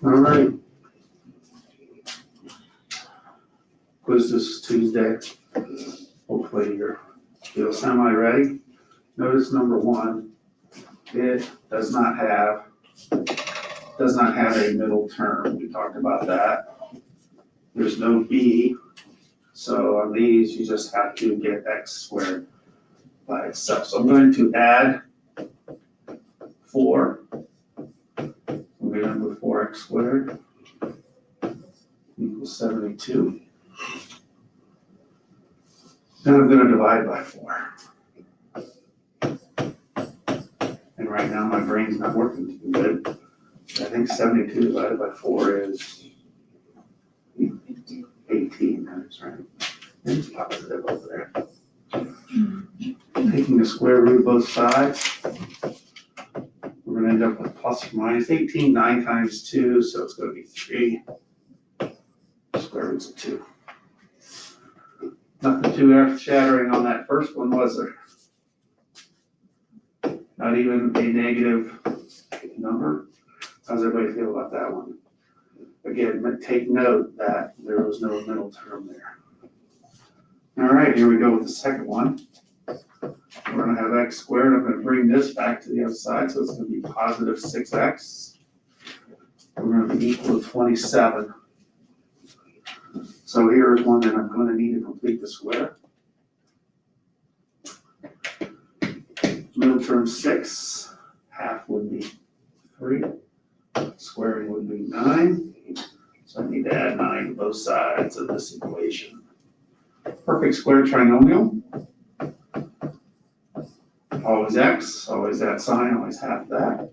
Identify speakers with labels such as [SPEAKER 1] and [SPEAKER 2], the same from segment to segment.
[SPEAKER 1] All right. Quiz this Tuesday. Hopefully you're feel semi-ready. Notice number one, it does not have a middle term. We talked about that. There's no b, so on these you just have to get x squared by itself. So I'm going to add 4. We're going to do 4x squared equals 72. Then I'm going to divide by 4. And right now my brain's not working too good. I think 72 divided by 4 is 18, that's right. It's positive over there. Taking the square root of both sides, we're gonna end up with plus or minus 18, 9 times 2, so it's gonna be 3. Square roots of 2. Nothing too earth-shattering on that first one, was there? Not even a negative number? How's everybody feel about that one? Again, take note that there was no middle term there. All right, here we go with the second one. We're gonna have x squared. I'm gonna bring this back to the other side, so it's gonna be positive 6x. We're gonna be equal to 27. So here's one that I'm gonna need to complete the square. Middle term 6, half would be 3. Squaring would be 9. So I need to add 9 to both sides of this equation. Perfect square trinomial. Always x, always that sign, always half that.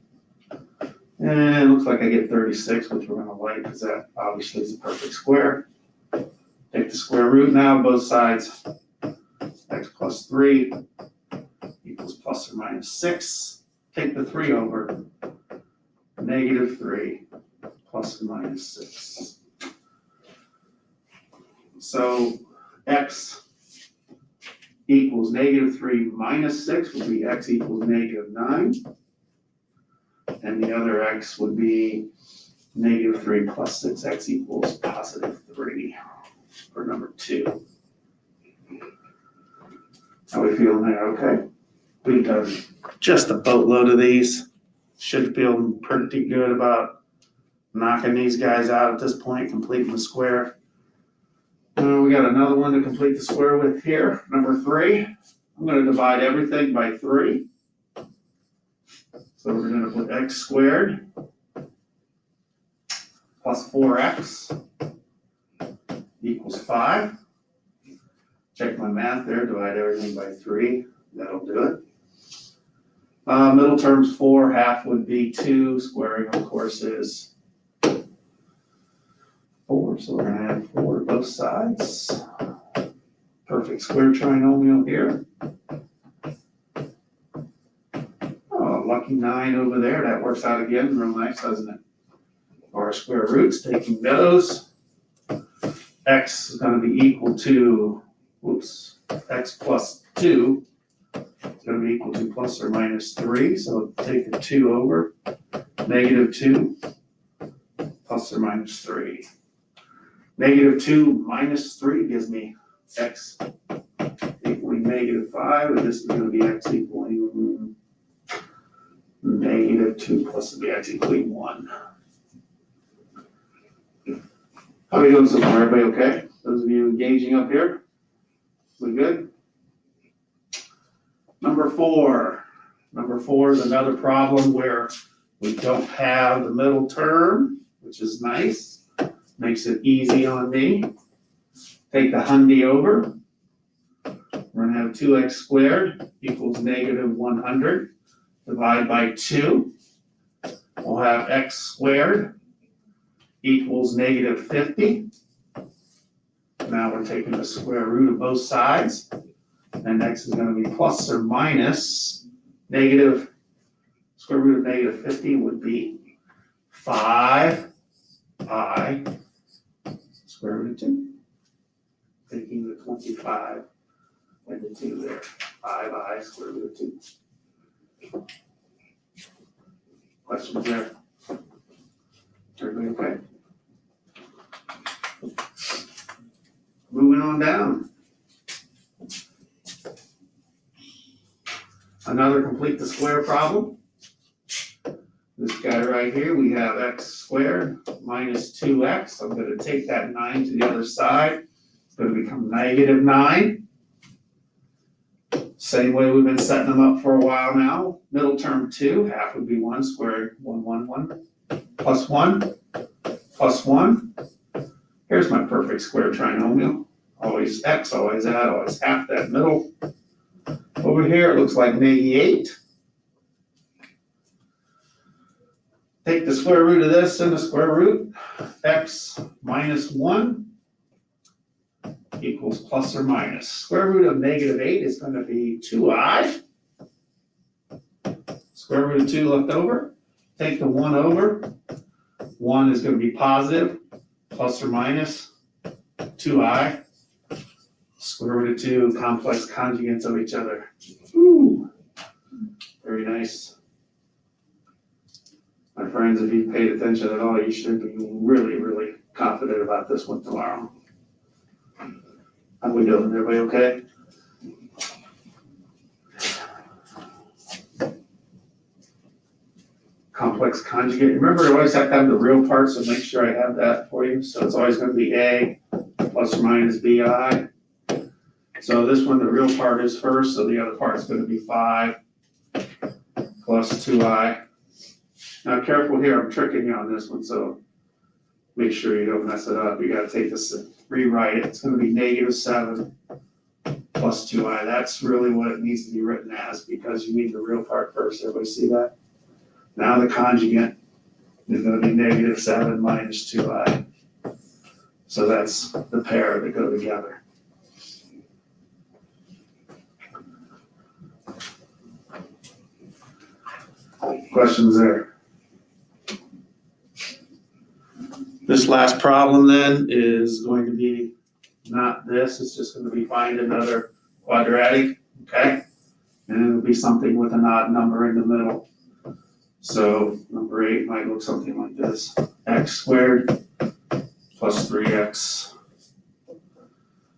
[SPEAKER 1] And it looks like I get 36, which we're gonna like because that obviously is a perfect square. Take the square root now, both sides. X plus 3 equals plus or minus 6. Take the 3 over. Negative 3 plus or minus 6. So x equals negative 3 minus 6 would be x equals negative 9. And the other x would be negative 3 plus 6, x equals positive 3 for number 2. How are we feeling there? Okay. We've done just a boatload of these. Should feel pretty good about knocking these guys out at this point, completing the square. We got another one to complete the square with here, number 3. I'm going to divide everything by 3. So we're going to put x squared plus 4x equals 5. Check my math there, divide everything by 3. That'll do it. Middle term's 4, half would be 2. Squaring, of course, is 4, so we're gonna add 4 to both sides. Perfect square trinomial here. Oh, lucky 9 over there. That works out again real nice, doesn't it? Our square roots, taking those. X is gonna be equal to, x plus 2 is gonna be equal to plus or minus 3. So take the 2 over. Negative 2 plus or minus 3. Negative 2 minus 3 gives me x equaling negative 5, and this is going to be x equaling negative 2 plus the x equaling 1. How are we doing so far? Everybody okay? Those of you engaging up here? We good? Number 4. Number 4 is another problem where we don't have the middle term, which is nice. Makes it easy on me. Take the hundy over. We're gonna have 2x squared equals negative 100. Divide by 2. We'll have x squared equals negative 50. Now we're taking the square root of both sides. And x is gonna be plus or minus negative, square root of negative 50 would be 5i square root of 2. Taking the 25 and the 2 there. 5i square root of 2. Questions there? Everybody Okay. Moving on down. Another complete the square problem. This guy right here, we have x squared minus 2x. I'm going to take that 9 to the other side. It's going to become negative 9. Same way we've been setting them up for a while now. Middle term 2, half would be 1 squared, 1, 1, 1, plus 1, plus 1. Here's my perfect square trinomial. Always x, always add, always half that middle. Over here, it looks like -8. Take the square root of this and the square root. X minus 1 equals plus or minus. Square root of -8 is going to be 2i. Square root of 2 left over. Take the 1 over. 1 is going to be positive, plus or minus 2i. Square root of 2, complex conjugates of each other. Ooh, very nice. My friends, if you paid attention at all, you should be really, really confident about this one tomorrow. How we doing? Everybody okay? Complex conjugate. Remember, I always have to have the real part, so make sure I have that for you. So it's always going to be A plus or minus BI. So this one, the real part is first, so the other part is going to be 5 plus 2i. Now careful here, I'm tricking you on this one, so make sure you don't mess it up. You gotta take this and rewrite it. It's gonna be -7 plus 2i. That's really what it needs to be written as, because you need the real part first. Everybody see that? Now the conjugate is gonna be -7 minus 2i. So that's the pair that go together. Questions there? This last problem then is going to be not this, it's just going to be find another quadratic, okay? And it'll be something with an odd number in the middle. So number 8 might look something like this. X squared plus 3x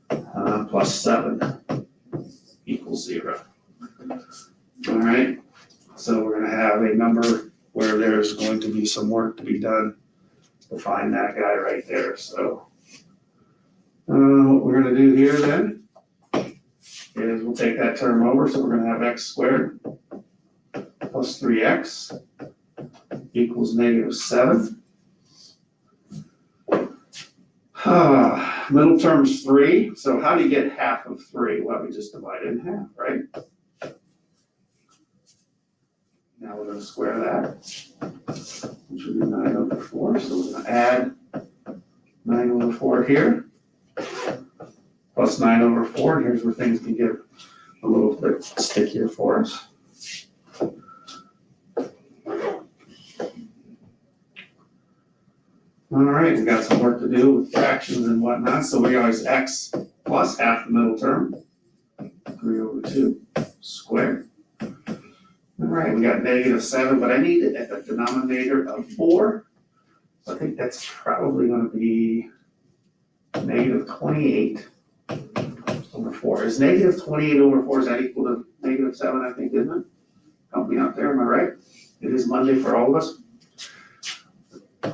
[SPEAKER 1] plus 7 equals 0. All right, so we're going to have a number where there's going to be some work to be done to find that guy right there. So what we're going to do here then is we'll take that term over. So we're going to have x squared plus 3x equals -7. Middle term's 3. So how do you get half of 3? Well, we just divide it in half, right? Now we're going to square that, which would be 9 over 4. So we're going to add 9 over 4 here, plus 9 over 4. And here's where things can get a little bit stickier for us. All right, we got some work to do with fractions and whatnot. So we always x plus half the middle term, 3 over 2 squared. All right, we got -7, but I need it at the denominator of 4. So I think that's probably going to be -28 over 4. Is -28 over 4, is that equal to -7, I think, isn't it? Help me out there, am I right? It is Monday for all of us.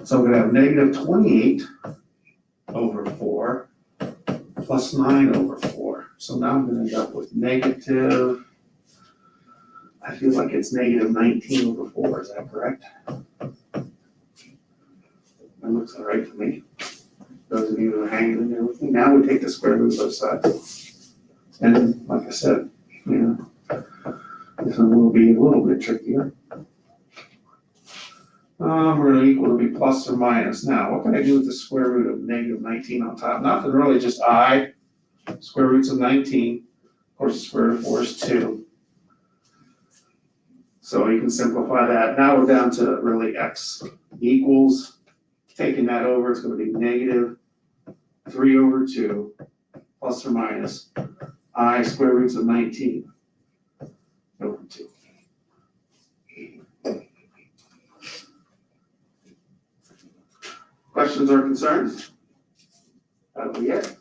[SPEAKER 1] So we're going to have -28 over 4 plus 9 over 4. So now I'm going to end up with negative, I feel like it's -19 over 4, is that correct? That looks all right to me. Those of you who are hanging in there with me. Now we take the square root of both sides. And like I said, you know, this one will be a little bit trickier. We're going to equal to be plus or minus. Now, what can I do with the square root of -19 on top? Nothing really, just I. Square roots of 19. Of course, the square root of 4 is 2. So you can simplify that. Now we're down to really x equals, taking that over, it's going to be -3 over 2 plus or minus I square roots of 19 over 2. questions or concerns? That'll be it.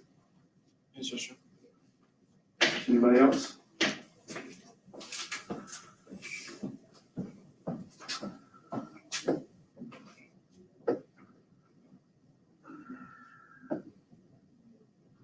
[SPEAKER 2] Yes, sir.
[SPEAKER 1] Anybody else?